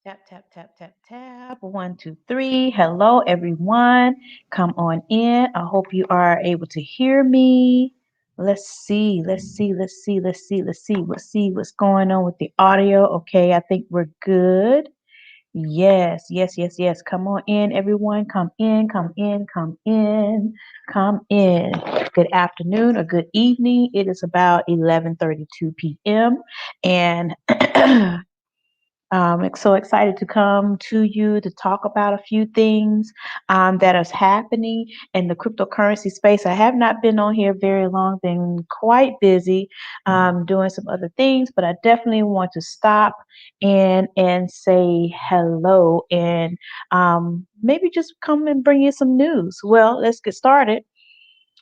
Tap, tap, tap, tap, tap. One, two, three. Hello, everyone. Come on in. I hope you are able to hear me. Let's see. Let's see what's going on with the audio. Okay, I think we're good. Yes. Come on in, everyone. Come in, come in, come in, come in. Good afternoon or good evening. It is about 11:32 p.m. and so excited to come to you to talk about a few things that is happening in the cryptocurrency space. I have not been on here very long, been quite busy doing some other things, but I definitely want to stop and say hello and maybe just come and bring you some news. Well, let's get started.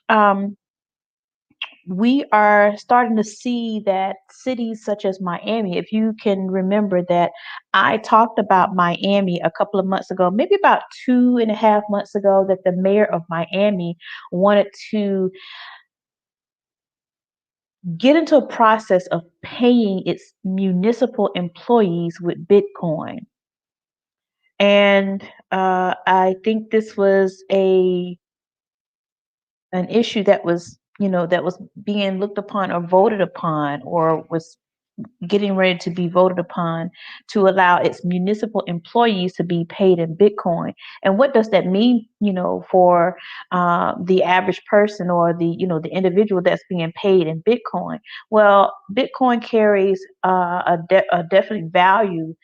Um, we are starting to see that cities such as Miami, if you can remember that I talked about Miami a couple of months ago, maybe about 2.5 months ago, that the mayor of Miami wanted to get into a process of paying its municipal employees with Bitcoin. And I think this was a an issue that was, that was being looked upon or voted upon or was getting ready to be voted upon to allow its municipal employees to be paid in Bitcoin. And what does that mean, for the average person or the individual that's being paid in Bitcoin? Well, Bitcoin carries a definite value,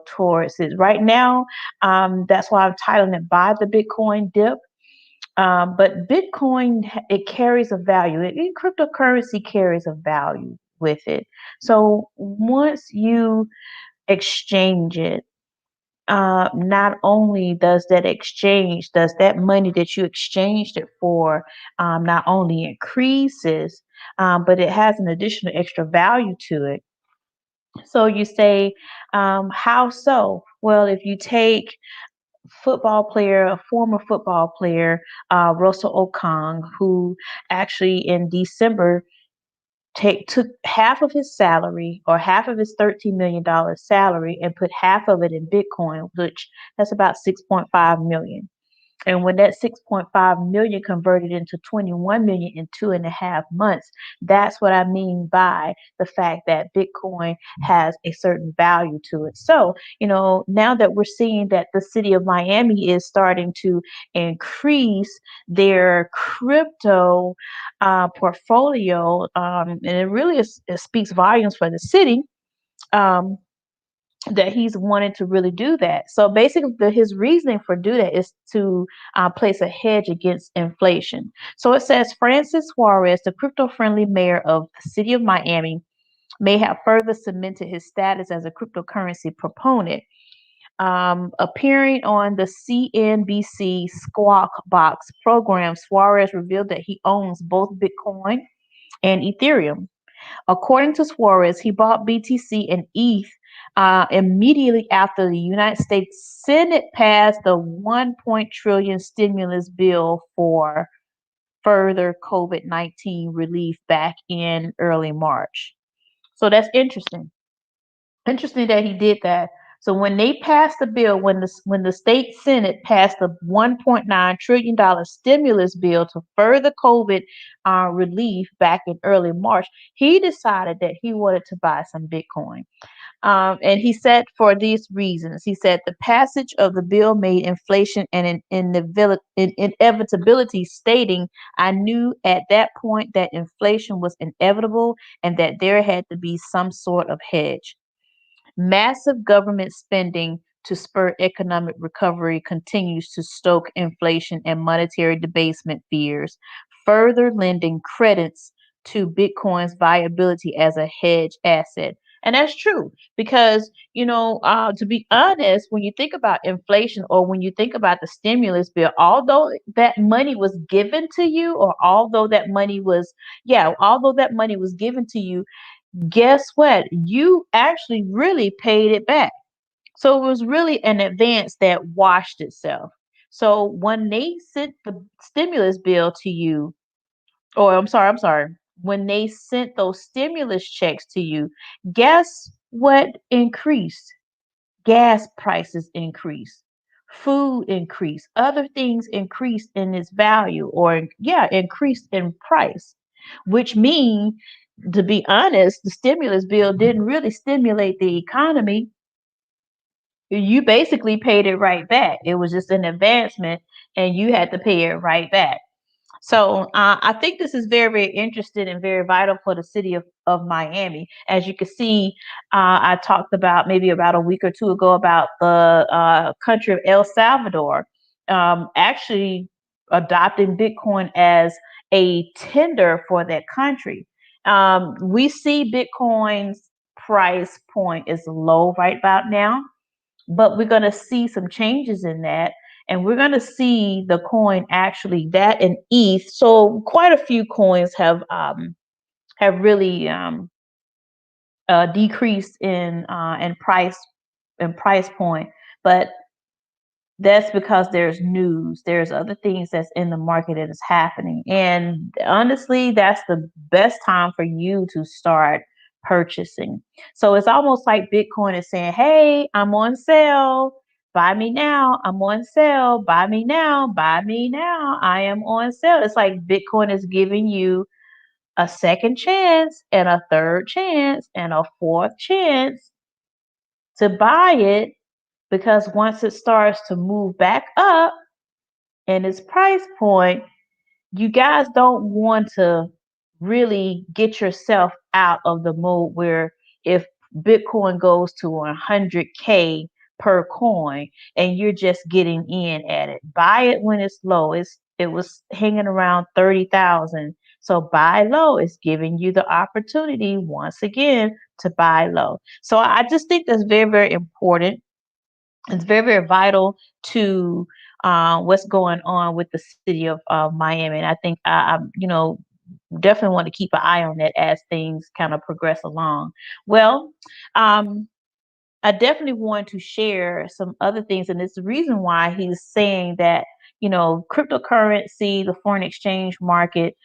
towards it. Right now, that's why I'm titling it "Buy the Bitcoin Dip." But Bitcoin, it carries a value. Cryptocurrency carries a value with it. So once you exchange it, not only does that money that you exchanged it for, not only increases, but it has an additional extra value to it. So you say, how so? Well, if you take a former football player, Russell Okung, who actually in December took half of his salary or half of his $13 million salary and put half of it in Bitcoin, which that's about 6.5 million. And when that 6.5 million converted into 21 million in 2.5 months, that's what I mean by the fact that Bitcoin has a certain value to it. So, now that we're seeing that the city of Miami is starting to increase their crypto portfolio, and it speaks volumes for the city. Um, that he's wanted to really do that. So basically, his reasoning for do that is to place a hedge against inflation. So it says Francis Suarez, the crypto-friendly mayor of the city of Miami, may have further cemented his status as a cryptocurrency proponent. Appearing on the CNBC Squawk Box program, Suarez revealed that he owns both Bitcoin and Ethereum. According to Suarez, he bought BTC and ETH immediately after the United States Senate passed the 1 trillion stimulus bill for further COVID-19 relief back in early March. So that's interesting. Interesting that he did that. So when they passed the bill, when the state senate passed the $1.9 trillion stimulus bill to further COVID relief back in early March, he decided that he wanted to buy some Bitcoin. And he said for these reasons, he said the passage of the bill made inflation and inevitability, stating, I knew at that point that inflation was inevitable and that there had to be some sort of hedge. Massive government spending to spur economic recovery continues to stoke inflation and monetary debasement fears, further lending credence to Bitcoin's viability as a hedge asset. And that's true because, to be honest, when you think about inflation or when you think about the stimulus bill, although that money was given to you, or although that money was given to you, guess what? You actually really paid it back. So it was really an advance that washed itself. So when they sent the stimulus bill to you, or I'm sorry, when they sent those stimulus checks to you, guess what increased? gas prices increase, food increase, other things increased in its value, or yeah, increased in price, which means, to be honest, the stimulus bill didn't really stimulate the economy. You basically paid it right back. It was just an advancement, and you had to pay it right back. So I think this is very, very interesting and very vital for the city of Miami. As you can see, I talked about maybe about a week or two ago about the country of El Salvador actually adopting Bitcoin as a tender for that country. We see Bitcoin's price point is low right about now, but we're going to see some changes in that, and we're going to see the coin actually, that and ETH. So quite a few coins have really decreased in price point, but that's because there's news, there's other things that's in the market that is happening. And honestly, that's the best time for you to start purchasing. So it's almost like Bitcoin is saying, hey, I'm on sale. Buy me now. I'm on sale. Buy me now. Buy me now. I am on sale. It's like Bitcoin is giving you a second chance and a third chance and a fourth chance to buy it, because once it starts to move back up in its price point, you guys don't want to really get yourself out of the mode where if Bitcoin goes to 100K per coin and you're just getting in at it. Buy it when it's low. It was hanging around 30,000. So buy low. It's giving you the opportunity once again to buy low. So I just think that's very, very important. It's very, very vital to what's going on with the city of Miami. And I think definitely want to keep an eye on that as things kind of progress along. Well, um, I definitely want to share some other things, and it's the reason why he's saying that, cryptocurrency, the foreign exchange market,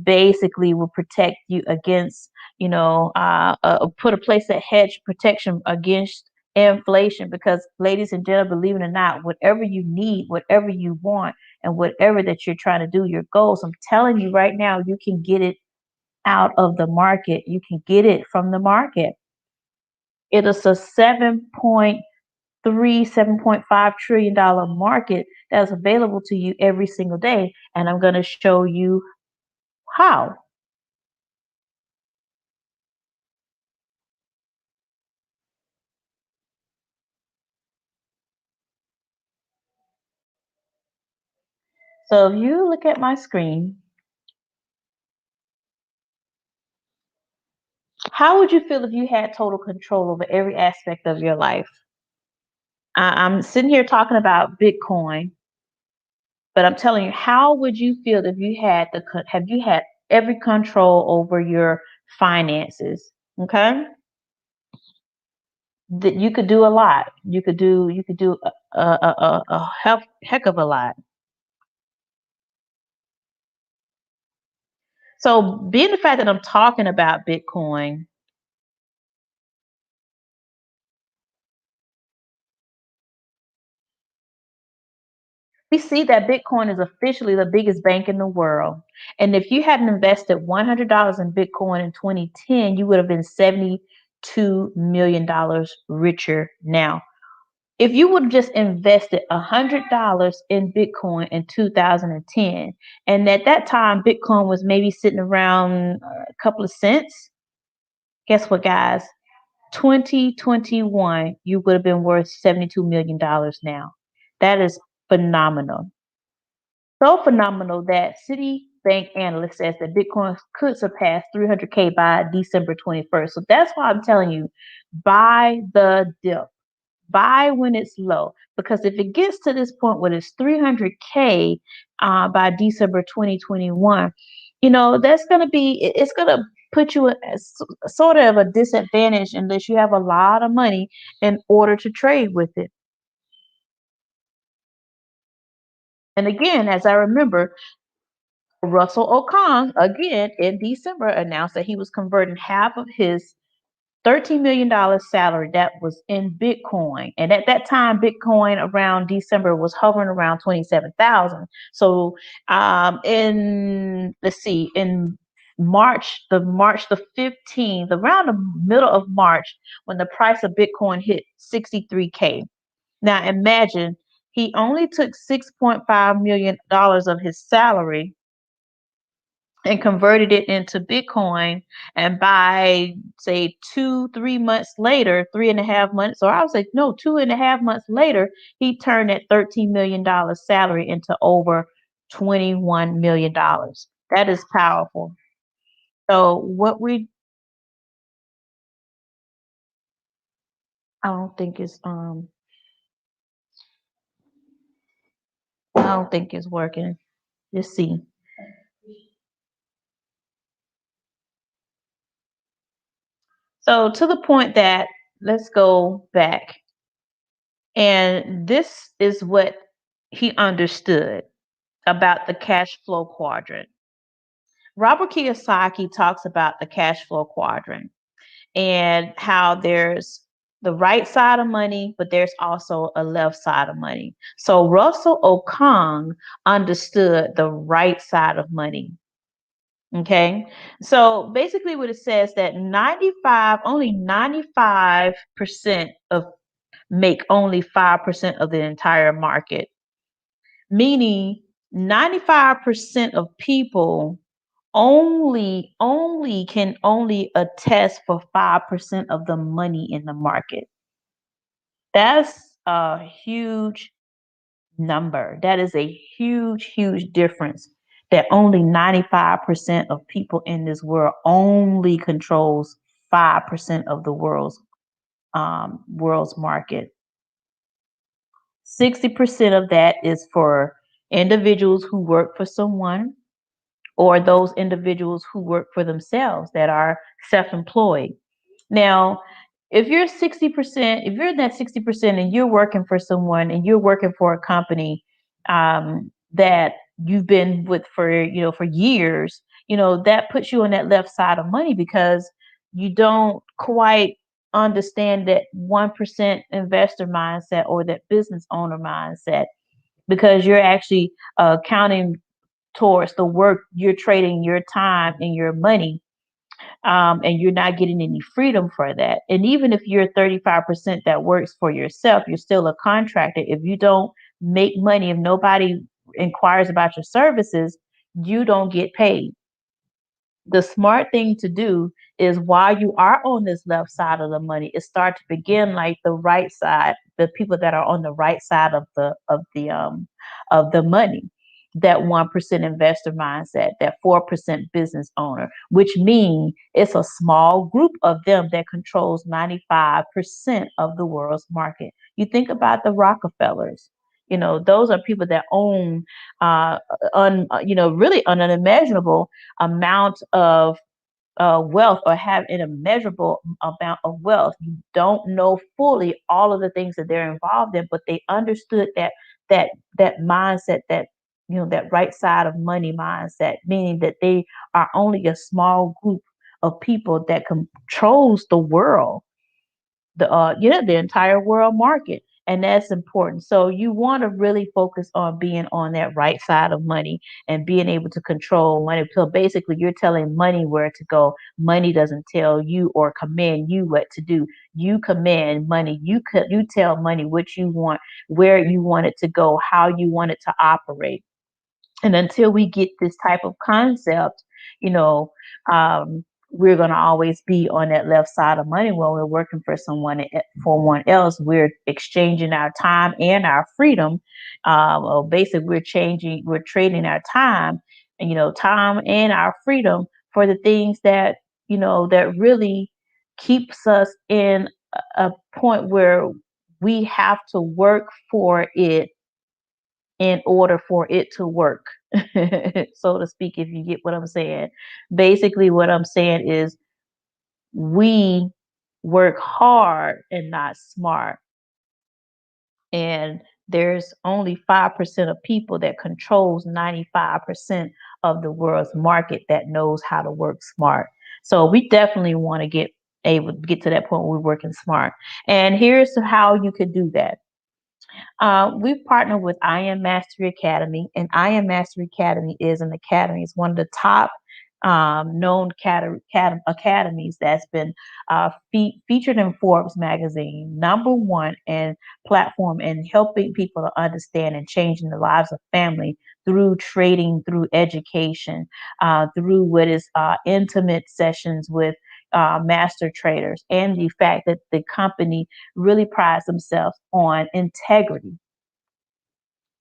basically will protect you against, put a place that hedge protection against inflation. Because, ladies and gentlemen, believe it or not, whatever you need, whatever you want, and whatever that you're trying to do, your goals, I'm telling you right now, you can get it out of the market. You can get it from the market. It is a 7.5 trillion-dollar market that's available to you every single day. And I'm going to show you how. So if you look at my screen, how would you feel if you had total control over every aspect of your life? I'm sitting here talking about Bitcoin, but I'm telling you, how would you feel if you had have you had every control over your finances? Okay, that you could do a lot. You could do a heck of a lot. So, being the fact that I'm talking about Bitcoin, we see that Bitcoin is officially the biggest bank in the world. And if you hadn't invested $100 in Bitcoin in 2010, you would have been $72 million richer now. If you would have just invested $100 in Bitcoin in 2010, and at that time Bitcoin was maybe sitting around a couple of cents, guess what, guys? 2021, you would have been worth $72 million now. That is phenomenal. So phenomenal that Citibank analyst says that Bitcoin could surpass 300K by December 21st. So that's why I'm telling you, buy the dip. Buy when it's low, because if it gets to this point where it's 300K by December 2021, that's going to it's going to put you in sort of a disadvantage unless you have a lot of money in order to trade with it. And again, as I remember, Russell Okong again in December announced that he was converting half of his $13 million salary that was in Bitcoin. And at that time, Bitcoin around December was hovering around 27,000. So let's see, in March the 15th, around the middle of March, when the price of Bitcoin hit 63K. Now imagine he only took $6.5 million of his salary and converted it into Bitcoin. And by say 3 months later, 3.5 months, or I was like, no, 2.5 months later, he turned that $13 million salary into over $21 million. That is powerful. So I don't think it's I don't think it's working. Let's see. So to the point that let's go back. And this is what he understood about the cash flow quadrant. Robert Kiyosaki talks about the cash flow quadrant and how there's the right side of money, but there's also a left side of money. So Russell Okung understood the right side of money. Okay. So basically what it says that only 95% of make only 5% of the entire market, meaning 95% of people only attest for 5% of the money in the market. That's a huge number. That is a huge difference, that only 95% of people in this world only controls 5% of the world's market. 60% of that is for individuals who work for someone, or those individuals who work for themselves that are self-employed. Now, if you're in that 60% and you're working for someone and you're working for a company that you've been with for years, that puts you on that left side of money, because you don't quite understand that 1% investor mindset or that business owner mindset, because you're actually counting towards the work. You're trading your time and your money, and you're not getting any freedom for that. And even if you're 35% that works for yourself, you're still a contractor. If you don't make money, if nobody inquires about your services, you don't get paid. The smart thing to do is, while you are on this left side of the money, is start to begin like the right side, the people that are on the right side of the money, that 1% investor mindset, that 4% business owner, which means it's a small group of them that controls 95% of the world's market. You think about the Rockefellers. Those are people that own really an unimaginable amount of wealth, or have an immeasurable amount of wealth. You don't know fully all of the things that they're involved in, but they understood that mindset, that right side of money mindset, meaning that they are only a small group of people that controls the world, the entire world market. And that's important. So you want to really focus on being on that right side of money and being able to control money. So basically you're telling money where to go. Money doesn't tell you or command you what to do. You command money. You tell money what you want, where you want it to go, how you want it to operate. And until we get this type of concept, you know, we're going to always be on that left side of money when we're working for someone else. We're exchanging our time and our freedom. Well, basically, we're trading our time, and time and our freedom for the things that really keeps us in a point where we have to work for it in order for it to work, so to speak, if you get what I'm saying. Basically, what I'm saying is, we work hard and not smart. And there's only 5% of people that controls 95% of the world's market that knows how to work smart. So we definitely want to get able to get to that point where we're working smart. And here's how you could do that. We've partnered with I Am Mastery Academy, and I Am Mastery Academy is an academy. It's one of the top known academies that's been featured in Forbes magazine, #1 and platform in helping people to understand and changing the lives of family through trading, through education, through what is intimate sessions with master traders, and the fact that the company really prides themselves on integrity.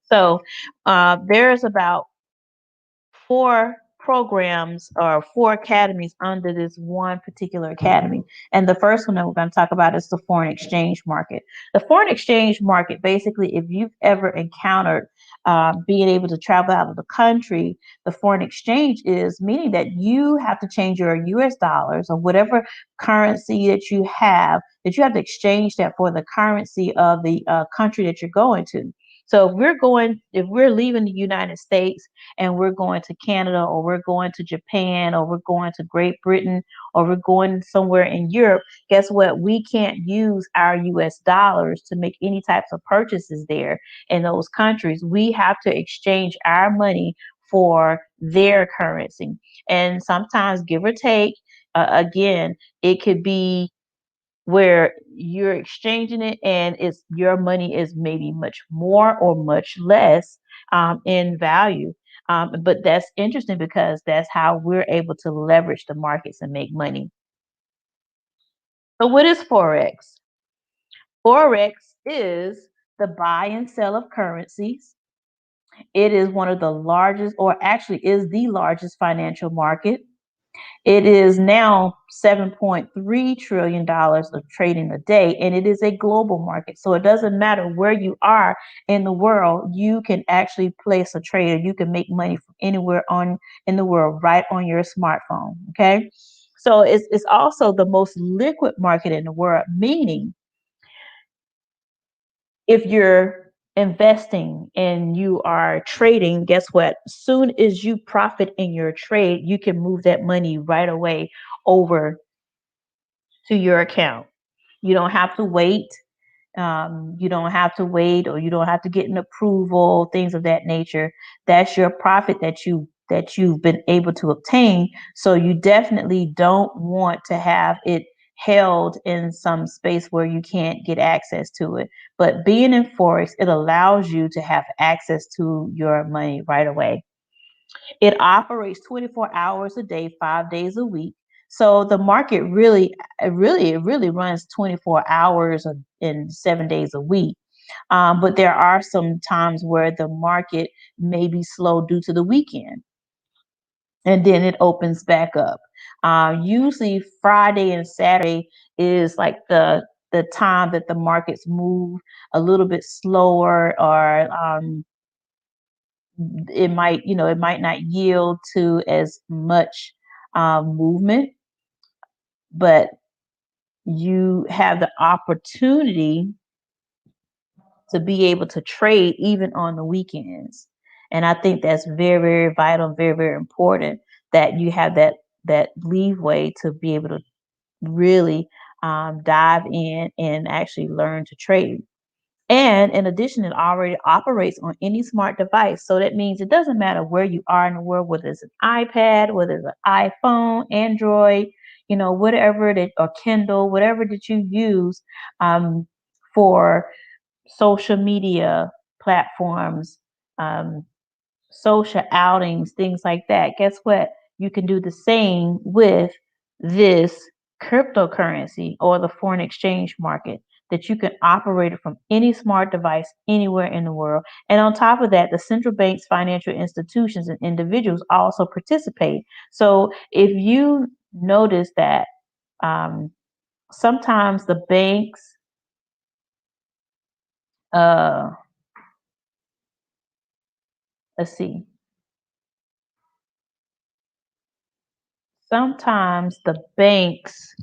So there's about 4 programs or 4 academies under this one particular academy. And the first one that we're going to talk about is the foreign exchange market. The foreign exchange market, basically, if you've ever encountered being able to travel out of the country, the foreign exchange is meaning that you have to change your US dollars or whatever currency that you have to exchange that for the currency of the country that you're going to. So if we're leaving the United States and we're going to Canada, or we're going to Japan, or we're going to Great Britain, or we're going somewhere in Europe, guess what? We can't use our US dollars to make any types of purchases there in those countries. We have to exchange our money for their currency. And sometimes, give or take, again, it could be where you're exchanging it and it's your money is maybe much more or much less in value. But that's interesting because that's how we're able to leverage the markets and make money. So what is Forex? Forex is the buy and sell of currencies. It is one of the largest, or actually is the largest financial market. It is now $7.3 trillion of trading a day, and it is a global market. So it doesn't matter where you are in the world, you can actually place a trade, or you can make money from anywhere on in the world right on your smartphone. Okay. So it's also the most liquid market in the world, meaning if you're investing and you are trading, guess what? As soon as you profit in your trade, you can move that money right away over to your account. You don't have to wait. You don't have to wait, or you don't have to get an approval, things of that nature. That's your profit that you've been able to obtain. So you definitely don't want to have it held in some space where you can't get access to it. But being in Forex, it allows you to have access to your money right away. It operates 24 hours a day, 5 days a week. So the market really runs 24 hours in 7 days a week. But there are some times where the market may be slow due to the weekend, and then it opens back up. Usually Friday and Saturday is like the time that the markets move a little bit slower, or it might not yield to as much movement, but you have the opportunity to be able to trade even on the weekends. And I think that's very, very vital, very, very important that you have that leeway to be able to really dive in and actually learn to trade. And in addition, it already operates on any smart device. So that means it doesn't matter where you are in the world, whether it's an iPad, whether it's an iPhone, Android, whatever that, or Kindle, whatever that you use for social media platforms, um, social outings, things like that. Guess what? You can do the same with this cryptocurrency or the foreign exchange market, that you can operate it from any smart device anywhere in the world. And on top of that, the central banks, financial institutions, and individuals also participate. So if you notice that um, sometimes the banks, uh, let's see, sometimes the banks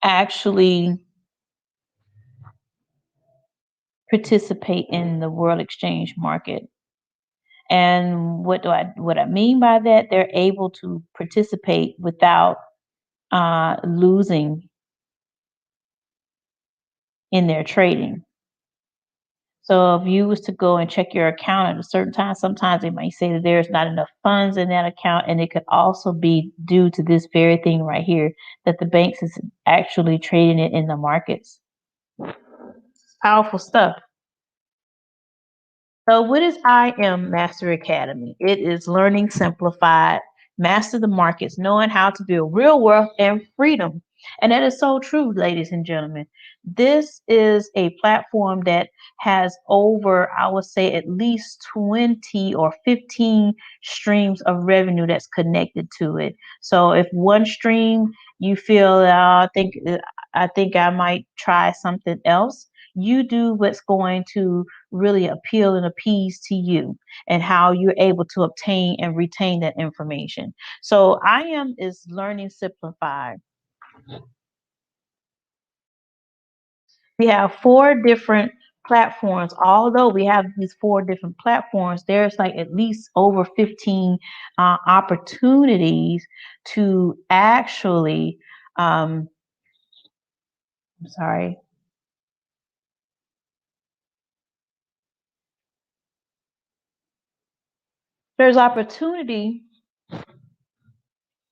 actually participate in the world exchange market. And what I mean by that, they're able to participate without losing in their trading. So if you was to go and check your account at a certain time, sometimes they might say that there's not enough funds in that account, and it could also be due to this very thing right here, that the banks is actually trading it in the markets. Powerful stuff. So, what is I Am Master Academy? It is learning simplified, master the markets, knowing how to build real wealth and freedom. And that is so true, ladies and gentlemen. This is a platform that has over, I would say, at least 20 or 15 streams of revenue that's connected to it. So, if one stream you feel, I think I might try something else, you do what's going to really appeal and appease to you and how you're able to obtain and retain that information. So I am is learning simplified. We have four different platforms. Although we have these four different platforms, there's like at least over 15 opportunities to actually I'm sorry. There's opportunity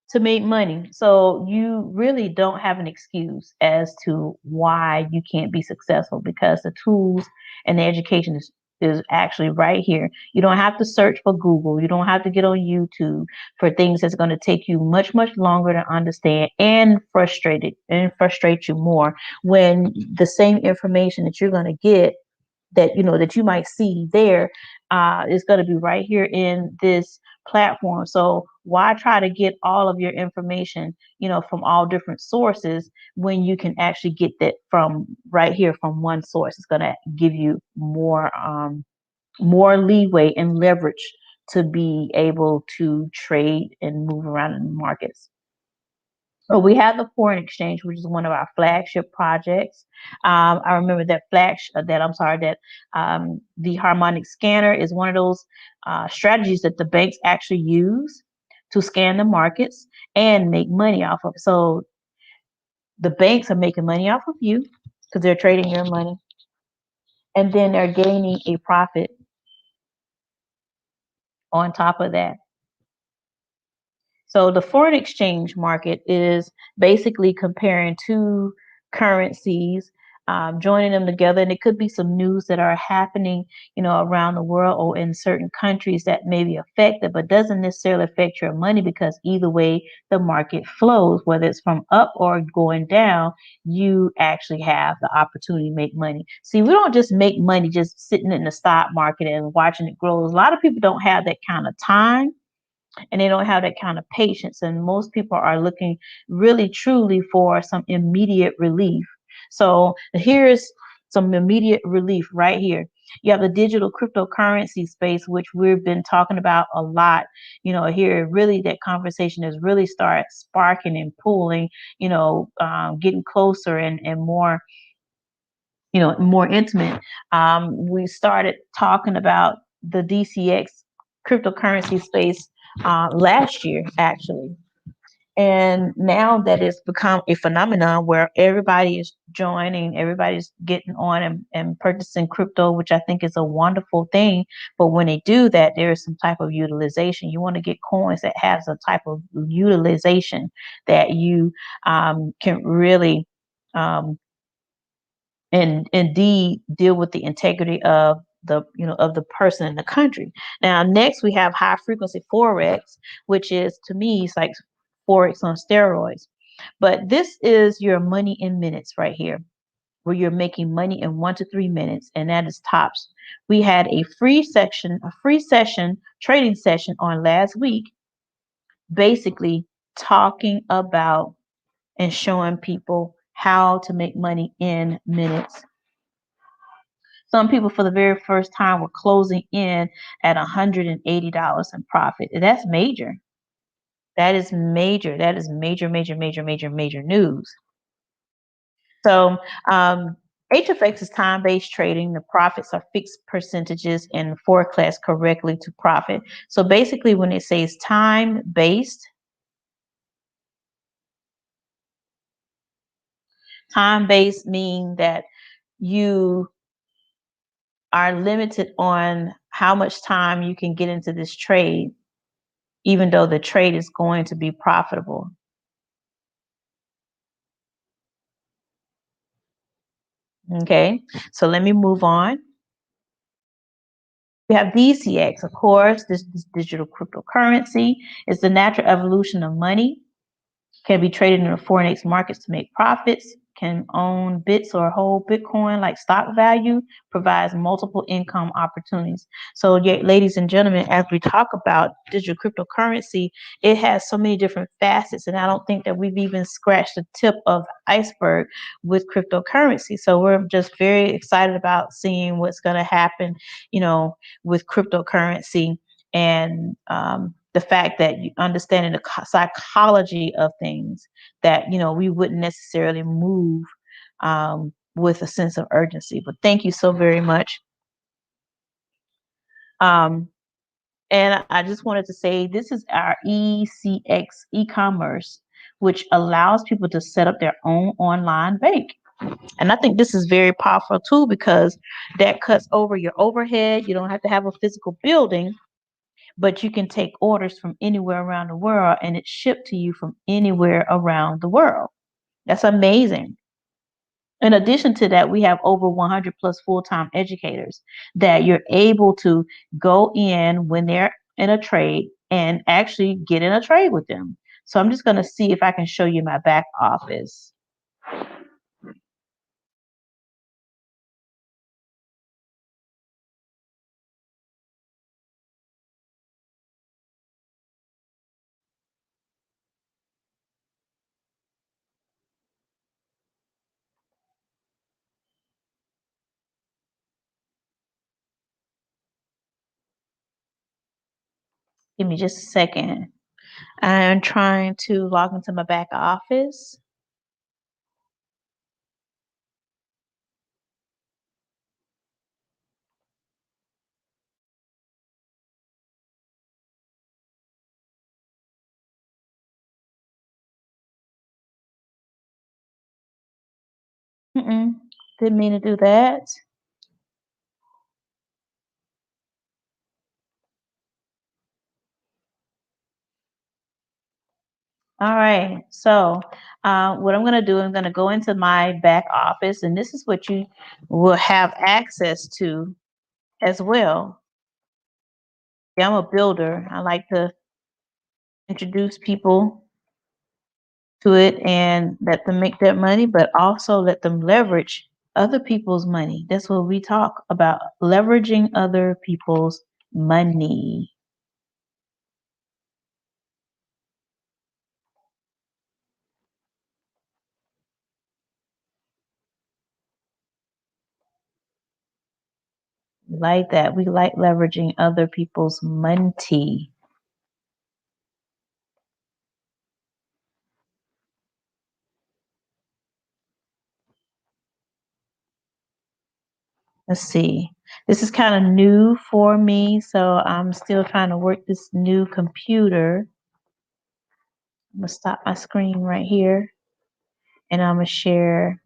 to make money. So you really don't have an excuse as to why you can't be successful, because the tools and the education is actually right here. You don't have to search for Google. You don't have to get on YouTube for things that's going to take you much, much longer to understand and frustrate you more, when the same information that you're going to get, that you might see there, is going to be right here in this platform. So why try to get all of your information, from all different sources, when you can actually get that from right here from one source? It's going to give you more leeway and leverage to be able to trade and move around in the markets. So we have the foreign exchange, which is one of our flagship projects. I remember that the harmonic scanner is one of those strategies that the banks actually use to scan the markets and make money off of. So the banks are making money off of you because they're trading your money, and then they're gaining a profit on top of that. So the foreign exchange market is basically comparing two currencies, joining them together, and it could be some news that are happening, around the world or in certain countries that may be affected, but doesn't necessarily affect your money, because either way the market flows, whether it's from up or going down, you actually have the opportunity to make money. See, we don't just make money just sitting in the stock market and watching it grow. A lot of people don't have that kind of time, and they don't have that kind of patience. And most people are looking really truly for some immediate relief. So here's some immediate relief right here. You have the digital cryptocurrency space, which we've been talking about a lot. Here really that conversation has really started sparking and pulling, getting closer and more, more intimate. We started talking about the DCX cryptocurrency space last year, actually. And now that it's become a phenomenon where everybody is joining, everybody's getting on and purchasing crypto, which I think is a wonderful thing. But when they do that, there is some type of utilization. You want to get coins that has a type of utilization that you can really um, and indeed deal with the integrity of the person in the country. Now, next we have high frequency forex, which is, to me, it's like forex on steroids. But this is your money in minutes right here, where you're making money in 1 to 3 minutes, and that is tops. We had a free session, trading session on last week, basically talking about and showing people how to make money in minutes. Some people, for the very first time, were closing in at $180 in profit. And that's major. That is major. That is major, major, major, major, major news. So HFX is time-based trading. The profits are fixed percentages and forecast correctly to profit. So basically, when it says time-based, time-based means that you are limited on how much time you can get into this trade, even though the trade is going to be profitable. Okay, so let me move on. We have DCX, of course. This digital cryptocurrency is the natural evolution of money. Can be traded in the Forex markets to make profits, can own bits or hold Bitcoin like stock value, provides multiple income opportunities. So, yeah, ladies and gentlemen, as we talk about digital cryptocurrency, it has so many different facets, and I don't think that we've even scratched the tip of the iceberg with cryptocurrency. So we're just very excited about seeing what's going to happen, with cryptocurrency and the fact that you understanding the psychology of things that we wouldn't necessarily move with a sense of urgency. But thank you so very much. Um, and I just wanted to say this is our ECX e-commerce, which allows people to set up their own online bank. And I think this is very powerful too because that cuts over your overhead. You don't have to have a physical building, but you can take orders from anywhere around the world and it's shipped to you from anywhere around the world. That's amazing. In addition to that, we have over 100 plus full-time educators that you're able to go in when they're in a trade and actually get in a trade with them. So I'm just going to see if I can show you my back office. Give me just a second. I'm trying to log into my back office. Didn't mean to do that. All right. So, what I'm going to do, I'm going to go into my back office, and this is what you will have access to as well. Yeah, I'm a builder. I like to introduce people to it and let them make their money, but also let them leverage other people's money. That's what we talk about, leveraging other people's money. We like that. We like leveraging other people's money. Let's see. This is kind of new for me, so I'm still trying to work this new computer. I'm gonna stop my screen right here and I'm gonna share.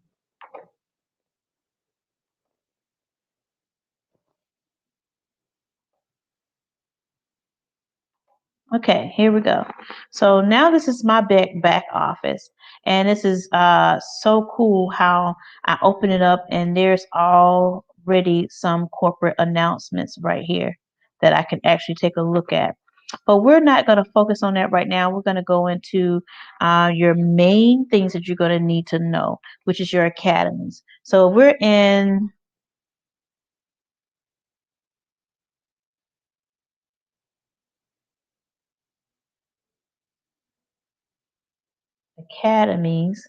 Okay, here we go. So now this is my back office, and this is so cool how I open it up and there's already some corporate announcements right here that I can actually take a look at. But we're not going to focus on that right now. We're going to go into your main things that you're going to need to know, which is your academies. So we're in academies.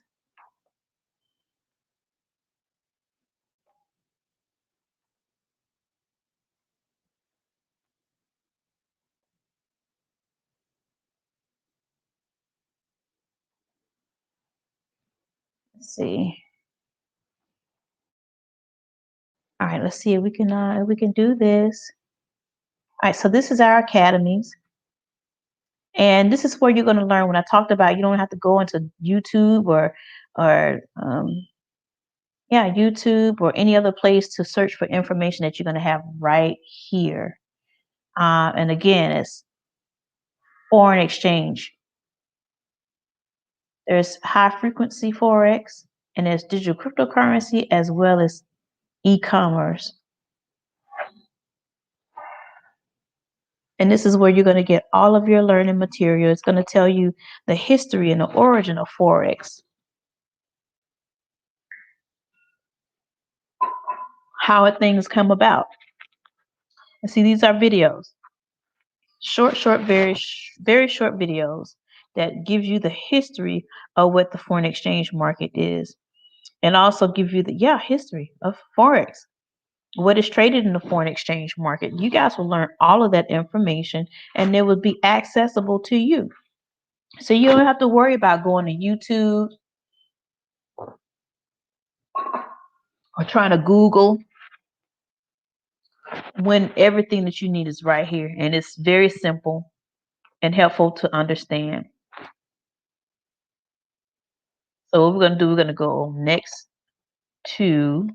Let's see. let's see if we can do this. All right, so this is our academies. And this is where you're going to learn when I talked about you don't have to go into YouTube or yeah, YouTube or any other place to search for information that you're going to have right here. And again, it's foreign exchange. There's high frequency Forex and there's digital cryptocurrency as well as e-commerce. And this is where you're going to get all of your learning material. It's going to tell you the history and the origin of Forex, how things come about. And see, these are videos, short, very short videos that give you the history of what the foreign exchange market is, and also give you the history of Forex, what is traded in the foreign exchange market. You guys will learn all of that information, and it will be accessible to you. So you don't have to worry about going to YouTube or trying to Google when everything that you need is right here, and it's very simple and helpful to understand. So what we're going to do, we're going to go next to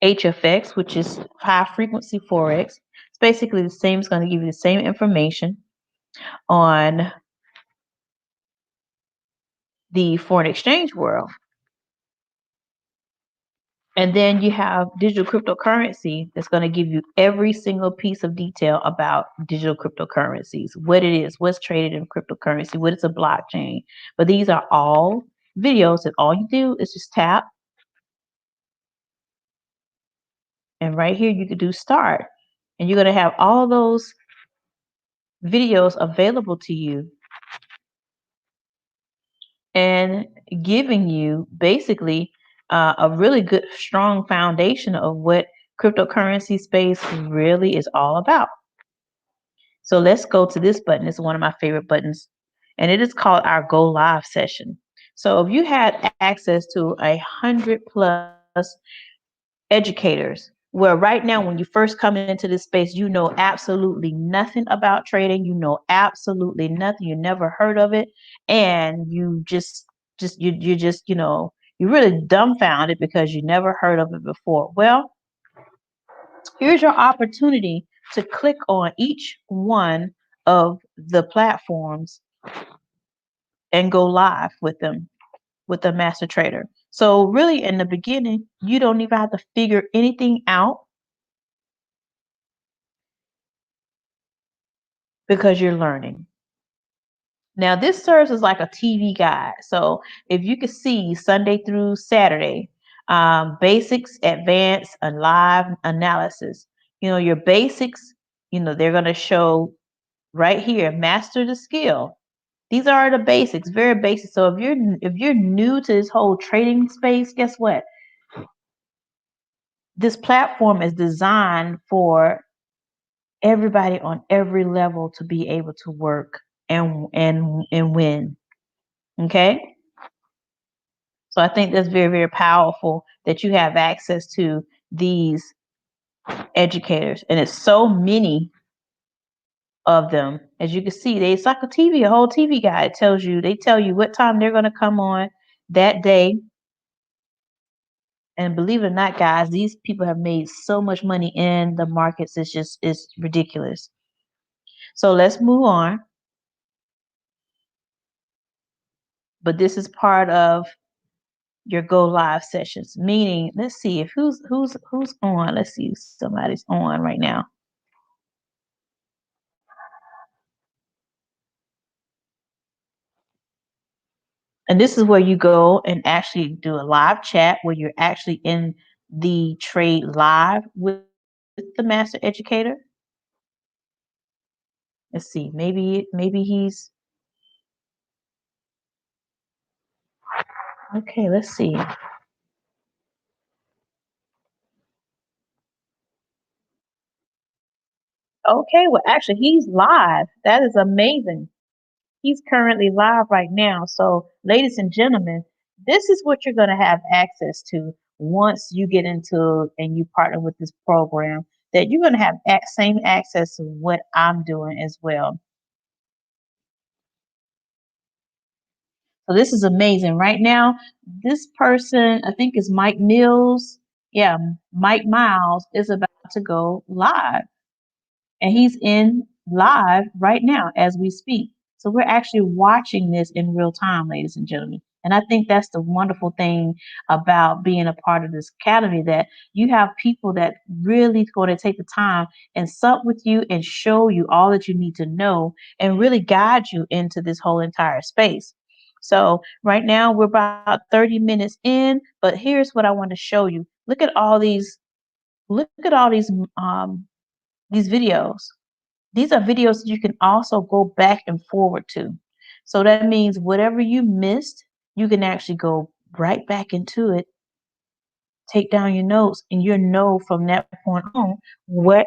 HFX, which is high frequency Forex. It's basically the same. It's going to give you the same information on the foreign exchange world. And then you have digital cryptocurrency that's going to give you every single piece of detail about digital cryptocurrencies, what it is, what's traded in cryptocurrency, what is a blockchain. But these are all videos that all you do is just tap. And right here, you could do start. And you're going to have all those videos available to you and giving you basically a really good, strong foundation of what cryptocurrency space really is all about. So let's go to this button. It's one of my favorite buttons, and it is called our Go Live session. So if you had access to 100+ educators, where right now when you first come into this space, you know absolutely nothing about trading, you know absolutely nothing, you never heard of it, and you you just you're really dumbfounded because you never heard of it before. Well, here's your opportunity to click on each one of the platforms and go live with them, with a master trader. So really in the beginning, you don't even have to figure anything out because you're learning. Now this serves as like a TV guide. So if you could see Sunday through Saturday, basics, advanced, and live analysis, your basics, they're going to show right here, master the skill. These are the basics, very basic. So if you're new to this whole trading space, guess what? This platform is designed for everybody on every level to be able to work and win. Okay? So I think that's very, very powerful that you have access to these educators. And it's so many of them. As you can see, it's like a whole TV guide. They tell you what time they're going to come on that day. And believe it or not, guys, these people have made so much money in the markets. It's ridiculous. So let's move on. But this is part of your go live sessions, meaning let's see if who's on. Let's see if somebody's on right now. And this is where you go and actually do a live chat where you're actually in the trade live with the master educator. Let's see, maybe he's okay. Let's see. Okay, well, actually, he's live. That is amazing. He's currently live right now. So, ladies and gentlemen, this is what you're going to have access to once you get into and you partner with this program, that you're going to have same access to what I'm doing as well. So this is amazing. Right now, this person, I think is Mike Mills. Yeah, Mike Miles is about to go live. And he's in live right now as we speak. So we're actually watching this in real time, ladies and gentlemen. And I think that's the wonderful thing about being a part of this academy, that you have people that really going to take the time and sup with you and show you all that you need to know and really guide you into this whole entire space. So right now we're about 30 minutes in, but here's what I want to show you. Look at all these videos. These are videos that you can also go back and forward to. So that means whatever you missed, you can actually go right back into it, take down your notes, and you'll know from that point on what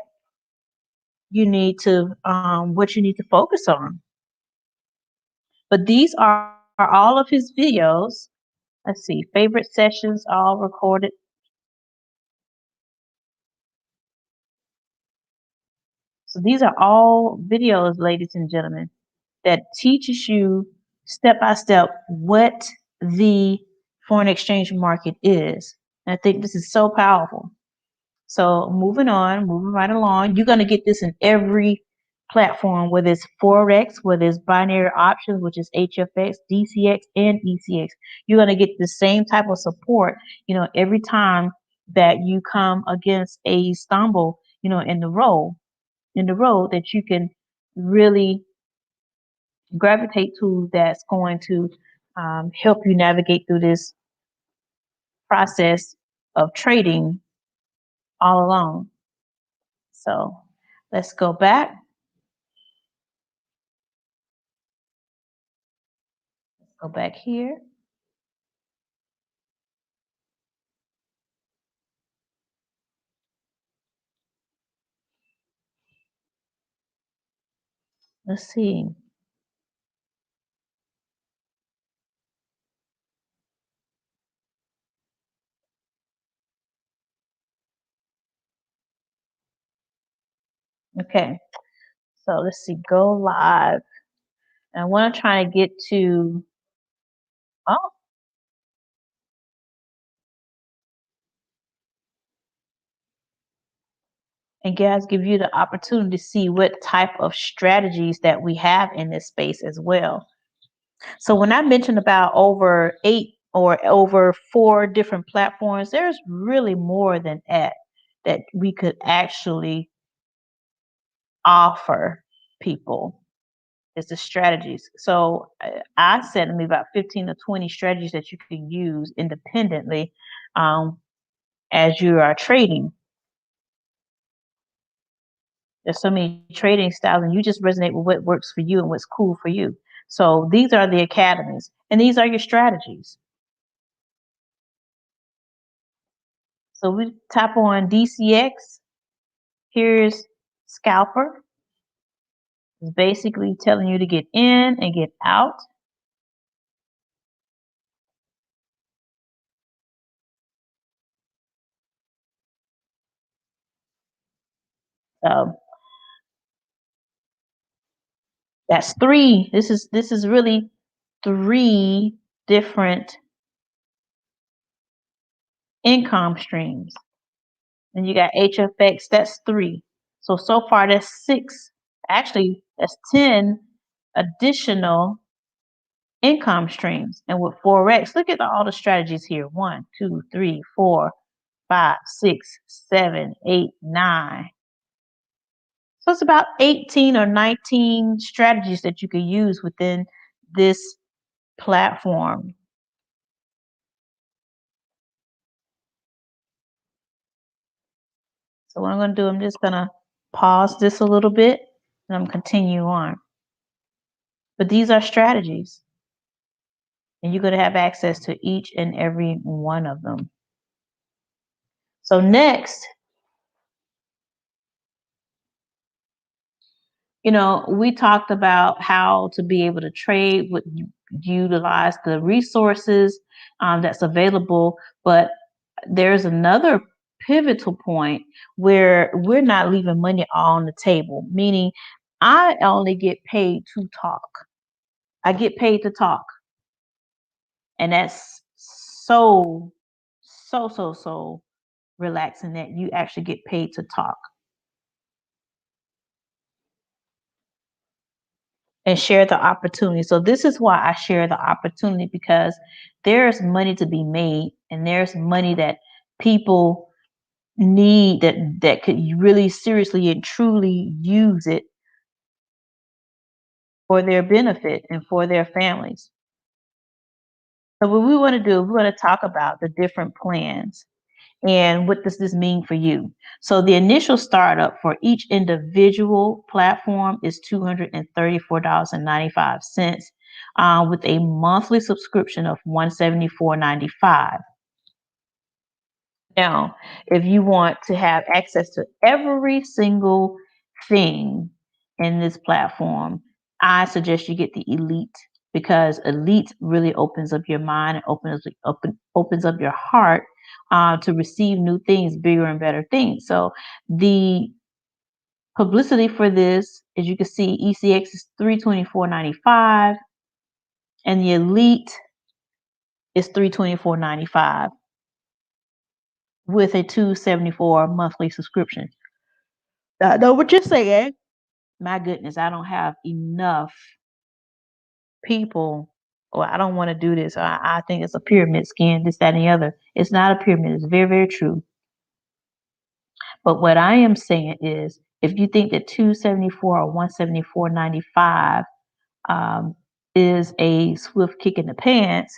what you need to focus on. But these are all of his videos. Let's see, favorite sessions all recorded. So these are all videos, ladies and gentlemen, that teaches you step by step what the foreign exchange market is. And I think this is so powerful. So moving on, moving right along, you're going to get this in every platform, whether it's Forex, whether it's binary options, which is HFX, DCX, and ECX. You're going to get the same type of support, every time that you come against a stumble, in the road that you can really gravitate to, that's going to help you navigate through this process of trading all along. So let's go back. Go back here. Let's see. Okay. So let's see. Go live. And I want to try to get to. Oh, and guys, give you the opportunity to see what type of strategies that we have in this space as well. So when I mentioned about over 8 or over 4 different platforms, there's really more than that we could actually offer people. Is the strategies. So I said to me about 15 to 20 strategies that you can use independently um, as you are trading. There's so many trading styles, and you just resonate with what works for you and what's cool for you. So these are the academies, and these are your strategies. So we tap on DCX. Here's Scalper. It's basically telling you to get in and get out. So that's 3. This is really 3 different income streams. And you got HFX, that's 3. So far that's 6. Actually, that's 10 additional income streams. And with Forex, look at all the strategies here. 1, 2, 3, 4, 5, 6, 7, 8, 9. So it's about 18 or 19 strategies that you could use within this platform. So what I'm going to do, I'm just going to pause this a little bit and I'm continue on. But these are strategies, and you're going to have access to each and every one of them. So next, we talked about how to be able to trade, utilize the resources that's available, but there's another pivotal point where we're not leaving money on the table, meaning I only get paid to talk. I get paid to talk. And that's so relaxing that you actually get paid to talk and share the opportunity. So this is why I share the opportunity, because there's money to be made and there's money that people need that could really seriously and truly use it for their benefit and for their families. So what we want to do, we want to talk about the different plans and what does this mean for you. So the initial startup for each individual platform is $234.95 with a monthly subscription of $174.95. Now, if you want to have access to every single thing in this platform, I suggest you get the Elite, because Elite really opens up your mind and opens up your heart to receive new things, bigger and better things. So the publicity for this, as you can see, ECX is $324.95 and the Elite is $324.95 with a $274 monthly subscription. I know what you're saying. My goodness, I don't have enough people, or I don't want to do this. I think it's a pyramid scheme, this, that, and the other. It's not a pyramid. It's very, very true. But what I am saying is, if you think that 274 or 174.95 is a swift kick in the pants,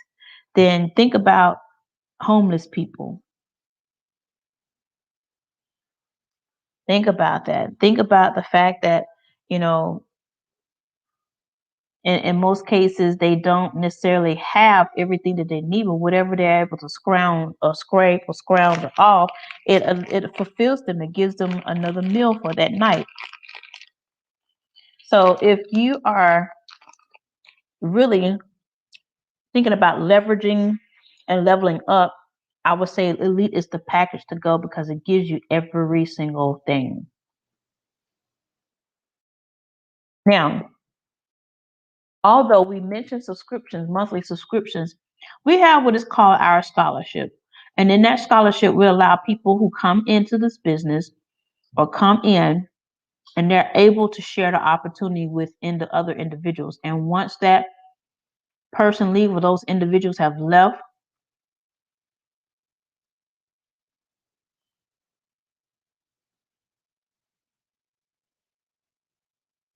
then think about homeless people. Think about that. Think about the fact that, you know, in most cases, they don't necessarily have everything that they need, but whatever they're able to scrounge or scrape or scrounge off, it fulfills them. It gives them another meal for that night. So if you are really thinking about leveraging and leveling up, I would say Elite is the package to go because it gives you every single thing. Now, although we mentioned subscriptions, monthly subscriptions, we have what is called our scholarship. And in that scholarship, we allow people who come into this business or come in and they're able to share the opportunity within the other individuals. And once that person leaves or those individuals have left,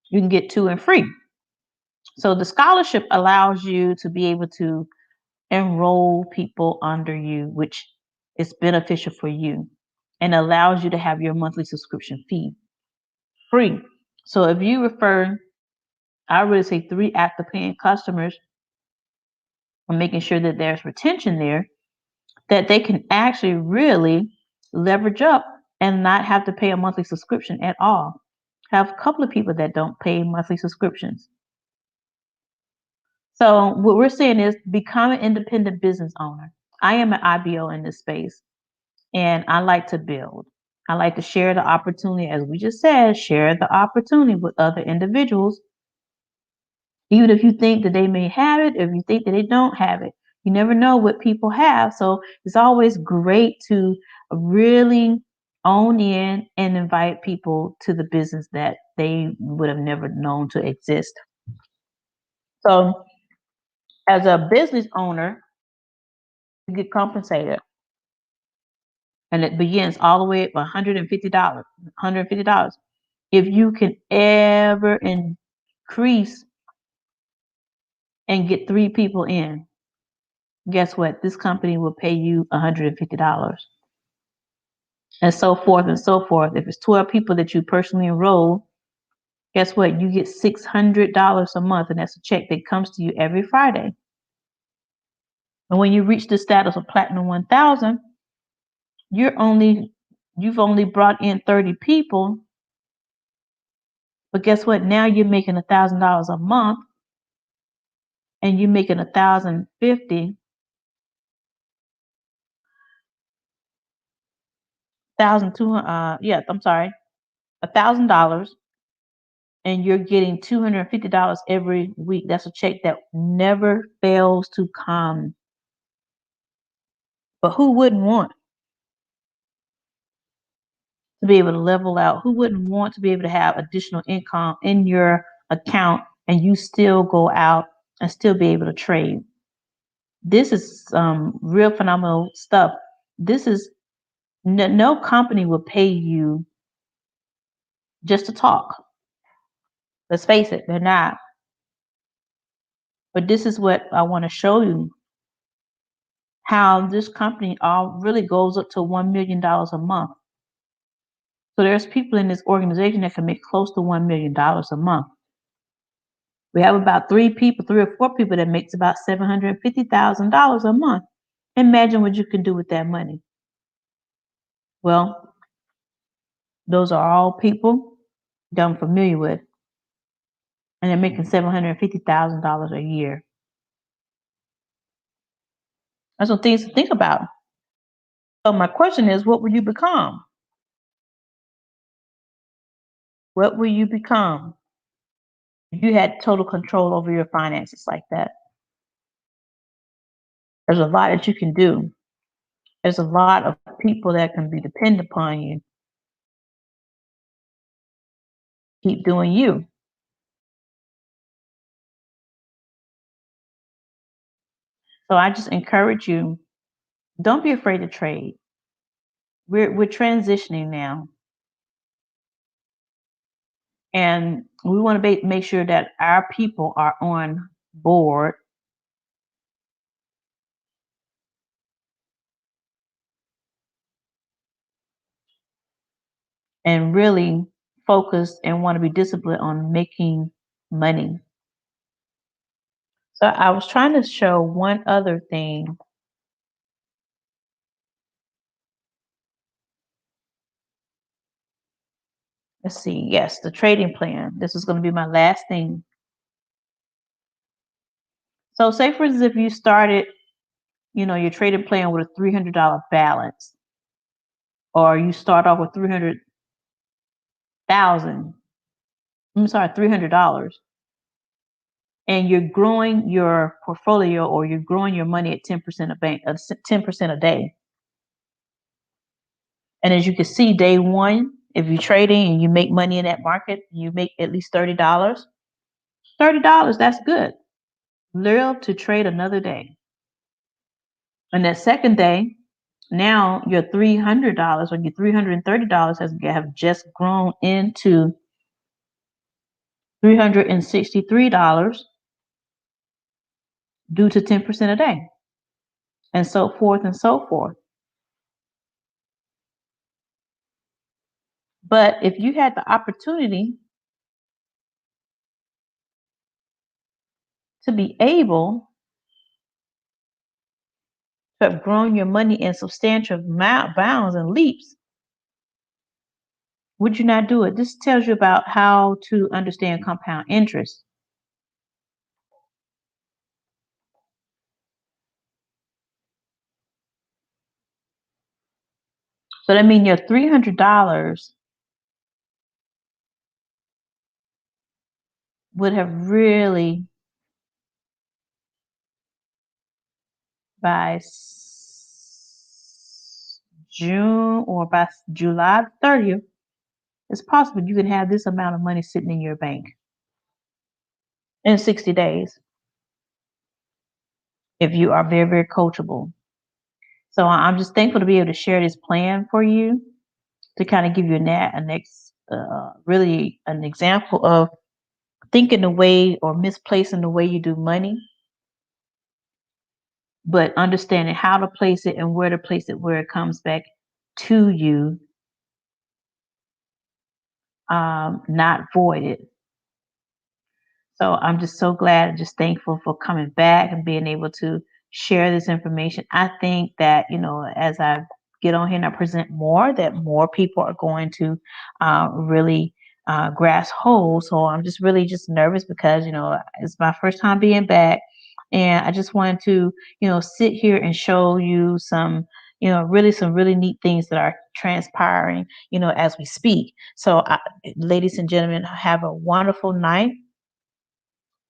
you can get two and free. So the scholarship allows you to be able to enroll people under you, which is beneficial for you and allows you to have your monthly subscription fee free. So if you refer, I would say 3 active paying customers and making sure that there's retention there, that they can actually really leverage up and not have to pay a monthly subscription at all. I have a couple of people that don't pay monthly subscriptions. So what we're saying is become an independent business owner. I am an IBO in this space and I like to build. I like to share the opportunity, as we just said, share the opportunity with other individuals. Even if you think that they may have it, if you think that they don't have it, you never know what people have. So it's always great to really own in and invite people to the business that they would have never known to exist. So as a business owner, you get compensated. And it begins all the way at $150. $150. If you can ever increase and get 3 people in, guess what? This company will pay you $150. And so forth and so forth. If it's 12 people that you personally enroll, guess what? You get $600 a month, and that's a check that comes to you every Friday. And when you reach the status of Platinum 1000, you've only brought in 30 people, but guess what? Now you're making $1,000 a month, and you're making $1,050 I'm sorry, $1,000, and you're getting $250 every week. That's a check that never fails to come. But who wouldn't want to be able to level out? Who wouldn't want to be able to have additional income in your account and you still go out and still be able to trade? This is real phenomenal stuff. This is no company will pay you just to talk. Let's face it, they're not. But this is what I want to show you, how this company all really goes up to $1 million a month. So there's people in this organization that can make close to $1 million a month. We have about three or four people that makes about $750,000 a month. Imagine what you can do with that money. Well, those are all people that I'm familiar with, and they're making $750,000 a year. That's some things to think about. So my question is, what will you become? What will you become if you had total control over your finances like that? There's a lot that you can do. There's a lot of people that can be dependent upon you. Keep doing you. So I just encourage you, don't be afraid to trade. We're transitioning now, and we want to make sure that our people are on board and really focused and want to be disciplined on making money. So I was trying to show one other thing. Let's see. Yes, the trading plan. This is going to be my last thing. So say for instance, if you started, your trading plan with a $300 balance, or you start off with 300,000. I'm sorry, $300, and you're growing your portfolio, or you're growing your money at 10% 10% a day. And as you can see, day one, if you're trading and you make money in that market, you make at least $30. $30, that's good. Live to trade another day. And that second day, now your $300 or your $330 have just grown into $363 due to 10% a day, and so forth and so forth. But if you had the opportunity to be able to have grown your money in substantial bounds and leaps, would you not do it? This tells you about how to understand compound interest. So that means your $300 would have really, by June or by July 30th, it's possible you can have this amount of money sitting in your bank in 60 days if you are very, very coachable. So I'm just thankful to be able to share this plan for you, to kind of give you really an example of thinking the way or misplacing the way you do money, but understanding how to place it and where to place it, where it comes back to you, not void it. So I'm just so glad and just thankful for coming back and being able to share this information. I think that, as I get on here and I present more, that more people are going to really grasp hold. So I'm just really just nervous because, it's my first time being back. And I just wanted to, sit here and show you some, really some really neat things that are transpiring, as we speak. So, ladies and gentlemen, have a wonderful night.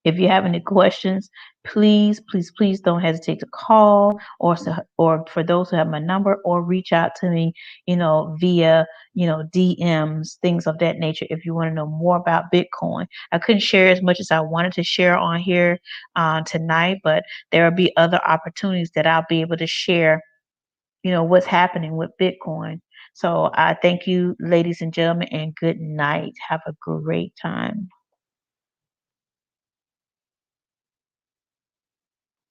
If you have any questions, please, please, please don't hesitate to call, or for those who have my number, or reach out to me, via, DMs, things of that nature. If you want to know more about Bitcoin, I couldn't share as much as I wanted to share on here tonight, but there will be other opportunities that I'll be able to share, what's happening with Bitcoin. So I thank you, ladies and gentlemen, and good night. Have a great time.